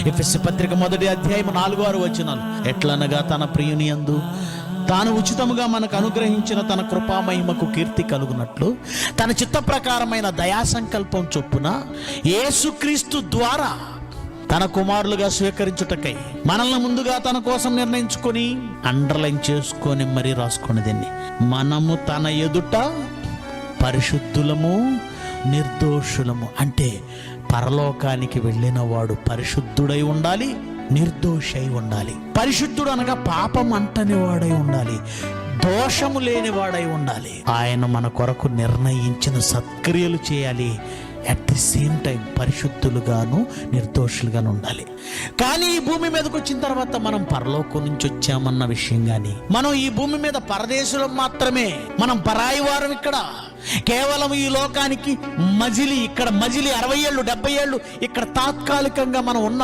ఎఫెసీ పత్రిక 1:4-6 ఎట్లనగా తన ప్రియుని యందు తాను ఉచితముగా మనకు అనుగ్రహించిన తన కృపామహిమకు కీర్తి కలుగునట్లు తన చిత్త ప్రకారమైన దయా సంకల్పం చొప్పున యేసుక్రీస్తు ద్వారా తన కుమారులుగా స్వీకరించుటకై మనల్ని ముందుగా తన కోసం నిర్ణయించుకొని అండర్లైన్ చేసుకొని మరీ రాసుకోండి దీన్ని. మనము తన ఎదుట పరిశుద్ధులము నిర్దోషులము. అంటే పరలోకానికి వెళ్ళిన వాడు పరిశుద్ధుడై ఉండాలి, నిర్దోషి అయి ఉండాలి. పరిశుద్ధుడు అనగా పాపం అంటని వాడై ఉండాలి, దోషము లేని వాడై ఉండాలి. ఆయన మన కొరకు నిర్ణయించిన సత్క్రియలు చేయాలి. అట్ ది సేమ్ టైం పరిశుద్ధులుగాను నిర్దోషులుగాను ఉండాలి. కానీ ఈ భూమి మీదకి వచ్చిన తర్వాత మనం పరలోకం నుంచి వచ్చామన్న విషయం కానీ, మనం ఈ భూమి మీద పరదేశులం మాత్రమే, మనం పరాయి వారం. ఇక్కడ కేవలం ఈ లోకానికి మజిలి, ఇక్కడ మజిలి 60 ఏళ్ళు 70 ఏళ్ళు ఇక్కడ తాత్కాలికంగా మనం ఉన్నాం.